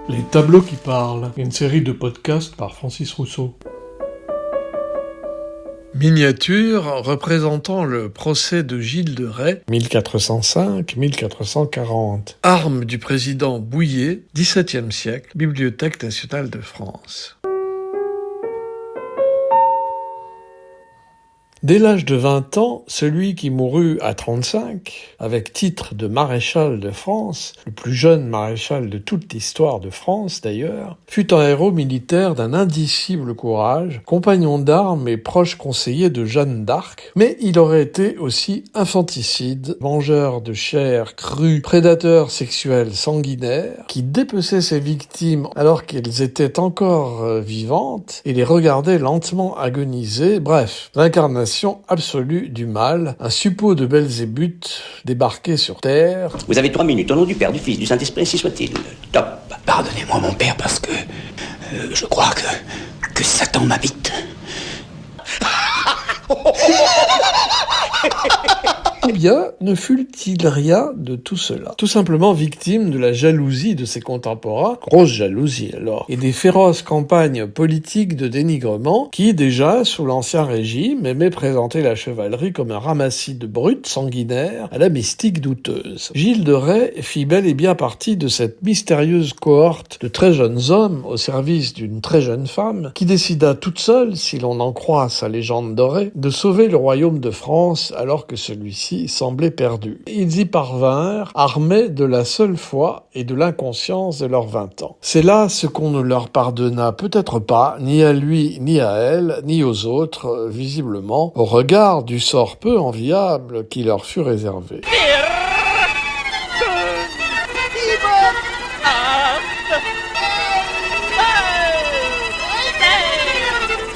Les tableaux qui parlent, une série de podcasts par Francis Rousseau. Miniature représentant le procès de Gilles de Rais, 1405-1440. Arme du président Bouillé, XVIIe siècle, Bibliothèque nationale de France. Dès l'âge de 20 ans, celui qui mourut à 35, avec titre de maréchal de France, le plus jeune maréchal de toute l'histoire de France d'ailleurs, fut un héros militaire d'un indicible courage, compagnon d'armes et proche conseiller de Jeanne d'Arc, mais il aurait été aussi infanticide, mangeur de chair crue, prédateur sexuel sanguinaire, qui dépeçait ses victimes alors qu'elles étaient encore vivantes et les regardait lentement agoniser, bref, l'incarnation absolue du mal, un suppôt de Belzébuth débarqué sur terre. Vous avez 3 minutes, au nom du Père, du Fils, du Saint-Esprit, ainsi soit-il. Top. Pardonnez-moi mon père parce que je crois que Satan m'habite. Eh bien, ne fut-il rien de tout cela. Tout simplement victime de la jalousie de ses contemporains, grosse jalousie alors, et des féroces campagnes politiques de dénigrement qui, déjà, sous l'Ancien Régime, aimaient présenter la chevalerie comme un ramassis de brutes sanguinaires à la mystique douteuse. Gilles de Rais fit bel et bien partie de cette mystérieuse cohorte de très jeunes hommes au service d'une très jeune femme qui décida toute seule, si l'on en croit sa légende dorée, de sauver le royaume de France alors que celui-ci semblait perdu. Ils y parvinrent, armés de la seule foi et de l'inconscience de leurs 20 ans. C'est là ce qu'on ne leur pardonna peut-être pas, ni à lui, ni à elle, ni aux autres, visiblement, au regard du sort peu enviable qui leur fut réservé.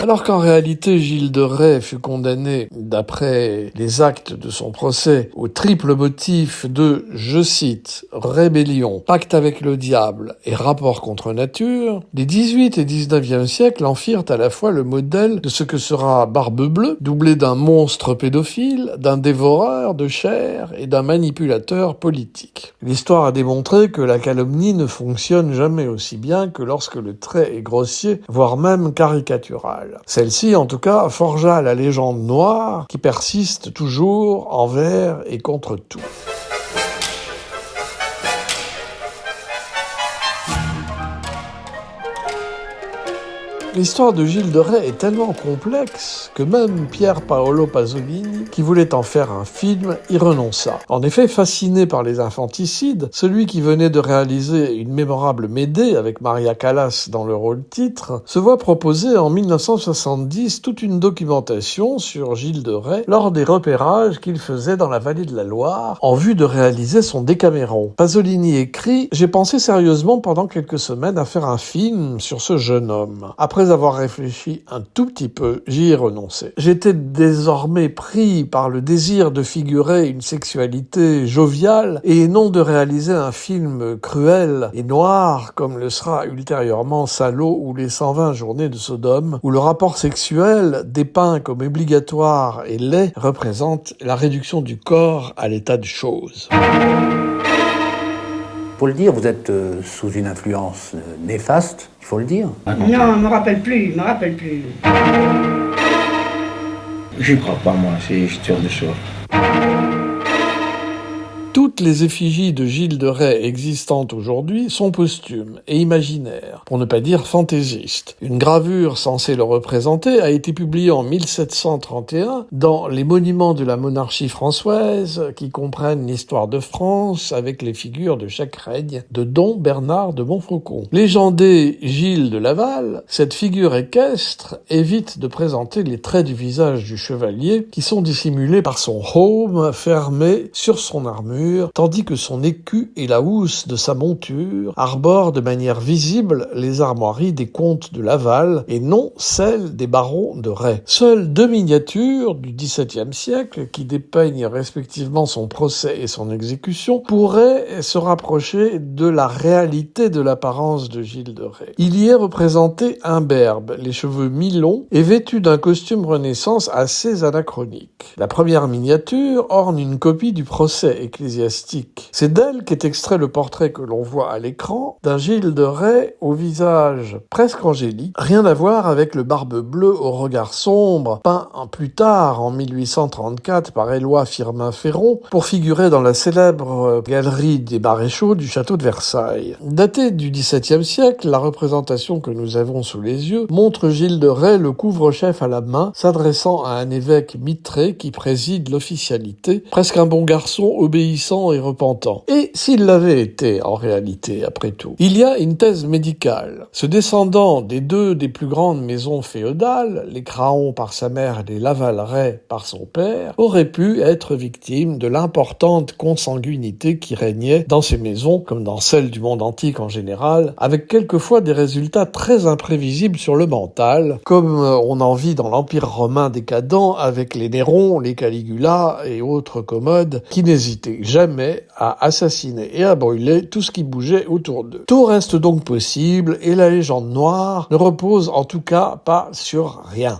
Alors qu'en réalité, Gilles de Rais fut condamné, d'après les actes de son procès, au triple motif de, je cite, rébellion, pacte avec le diable et rapport contre nature, les 18 et 19e siècles en firent à la fois le modèle de ce que sera Barbe-Bleue, doublé d'un monstre pédophile, d'un dévoreur de chair et d'un manipulateur politique. L'histoire a démontré que la calomnie ne fonctionne jamais aussi bien que lorsque le trait est grossier, voire même caricatural. Celle-ci, en tout cas, forgea la légende noire qui persiste toujours envers et contre tout. L'histoire de Gilles de Rais est tellement complexe que même Pier Paolo Pasolini, qui voulait en faire un film, y renonça. En effet, fasciné par les infanticides, celui qui venait de réaliser une mémorable Médée avec Maria Callas dans le rôle titre, se voit proposer en 1970 toute une documentation sur Gilles de Rais lors des repérages qu'il faisait dans la vallée de la Loire en vue de réaliser son Décaméron. Pasolini écrit « J'ai pensé sérieusement pendant quelques semaines à faire un film sur ce jeune homme. Après avoir réfléchi un tout petit peu, j'y ai renoncé. J'étais désormais pris par le désir de figurer une sexualité joviale et non de réaliser un film cruel et noir comme le sera ultérieurement Salaud ou les 120 journées de Sodome, où le rapport sexuel, dépeint comme obligatoire et laid, représente la réduction du corps à l'état de chose. » Faut le dire, vous êtes sous une influence néfaste, il faut le dire. Non, je me rappelle plus. J'y crois pas, moi, c'est histoire de ça. Toutes les effigies de Gilles de Rais existantes aujourd'hui sont posthumes et imaginaires, pour ne pas dire fantaisistes. Une gravure censée le représenter a été publiée en 1731 dans les monuments de la monarchie française qui comprennent l'histoire de France avec les figures de chaque règne de Don Bernard de Montfaucon. Légendé Gilles de Laval, cette figure équestre évite de présenter les traits du visage du chevalier qui sont dissimulés par son heaume fermé sur son armure, tandis que son écu et la housse de sa monture arborent de manière visible les armoiries des comtes de Laval et non celles des barons de Rais. Seules 2 miniatures du XVIIe siècle, qui dépeignent respectivement son procès et son exécution, pourraient se rapprocher de la réalité de l'apparence de Gilles de Rais. Il y est représenté imberbe, les cheveux mi-longs et vêtu d'un costume Renaissance assez anachronique. La première miniature orne une copie du procès ecclésiastique ecclésiastique. C'est d'elle qu'est extrait le portrait que l'on voit à l'écran d'un Gilles de Rais au visage presque angélique, rien à voir avec le barbe bleue au regard sombre, peint plus tard en 1834 par Éloi Firmin-Ferron pour figurer dans la célèbre galerie des Maréchaux du château de Versailles. Datée du XVIIe siècle, la représentation que nous avons sous les yeux montre Gilles de Rais le couvre-chef à la main, s'adressant à un évêque mitré qui préside l'officialité, presque un bon garçon obéissant et repentant. Et s'il l'avait été en réalité, après tout. Il y a une thèse médicale. Ce descendant des deux des plus grandes maisons féodales, les Craon par sa mère et les Lavalrais par son père, aurait pu être victime de l'importante consanguinité qui régnait dans ces maisons, comme dans celles du monde antique en général, avec quelquefois des résultats très imprévisibles sur le mental, comme on en vit dans l'Empire romain décadent avec les Néron, les Caligula et autres commodes qui n'hésitaient jamais à assassiner et à brûler tout ce qui bougeait autour d'eux. Tout reste donc possible et la légende noire ne repose en tout cas pas sur rien.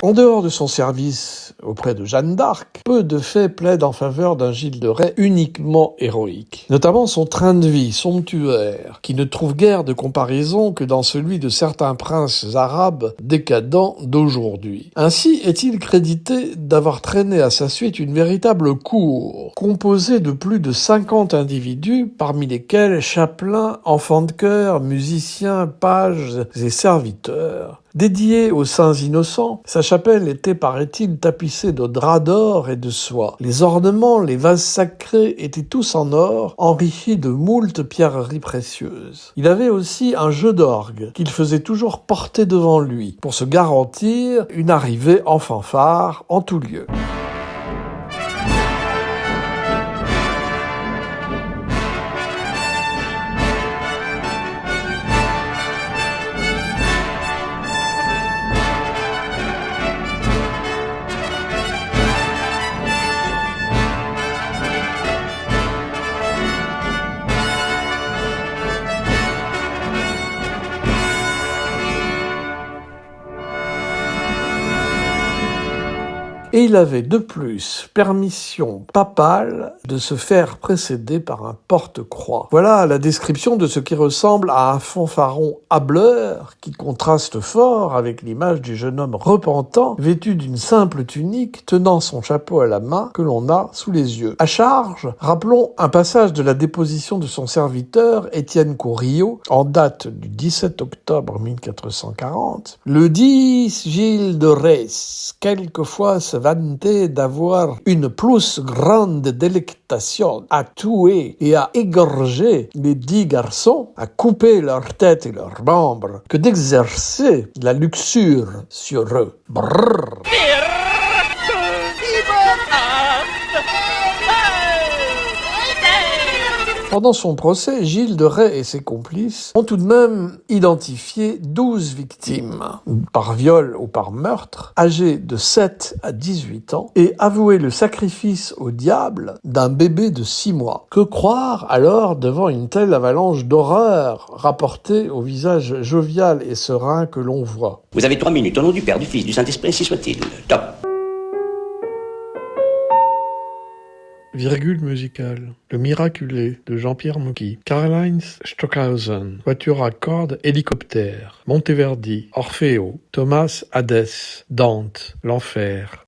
En dehors de son service auprès de Jeanne d'Arc, peu de faits plaident en faveur d'un Gilles de Rais uniquement héroïque. Notamment son train de vie somptuaire, qui ne trouve guère de comparaison que dans celui de certains princes arabes décadents d'aujourd'hui. Ainsi est-il crédité d'avoir traîné à sa suite une véritable cour, composée de plus de 50 individus, parmi lesquels chapelains, enfants de chœur, musiciens, pages et serviteurs. Dédiée aux saints innocents, sa chapelle était, paraît-il, tapissée de draps d'or et de soie. Les ornements, les vases sacrés étaient tous en or, enrichis de moult pierreries précieuses. Il avait aussi un jeu d'orgue qu'il faisait toujours porter devant lui, pour se garantir une arrivée en fanfare en tout lieu. Et il avait de plus permission papale de se faire précéder par un porte-croix. Voilà la description de ce qui ressemble à un fanfaron hâbleur qui contraste fort avec l'image du jeune homme repentant, vêtu d'une simple tunique, tenant son chapeau à la main que l'on a sous les yeux. À charge, rappelons un passage de la déposition de son serviteur, Étienne Courillot, en date du 17 octobre 1440. Le 10 Gilles de Rais, quelquefois se vantait d'avoir une plus grande délectation à tuer et à égorger les 10 garçons, à couper leurs têtes et leurs membres, que d'exercer la luxure sur eux. Brrr. Pendant son procès, Gilles de Rais et ses complices ont tout de même identifié 12 victimes, par viol ou par meurtre, âgées de 7 à 18 ans, et avoué le sacrifice au diable d'un bébé de 6 mois. Que croire alors devant une telle avalanche d'horreur rapportée au visage jovial et serein que l'on voit? Vous avez 3 minutes, au nom du Père, du Fils, du Saint-Esprit, ainsi soit-il. Top. Virgule musicale. Le Miraculé de Jean-Pierre Mocky. Karl-Heinz Stockhausen. Voiture à cordes, hélicoptère. Monteverdi. Orfeo. Thomas Hadès. Dante. L'Enfer.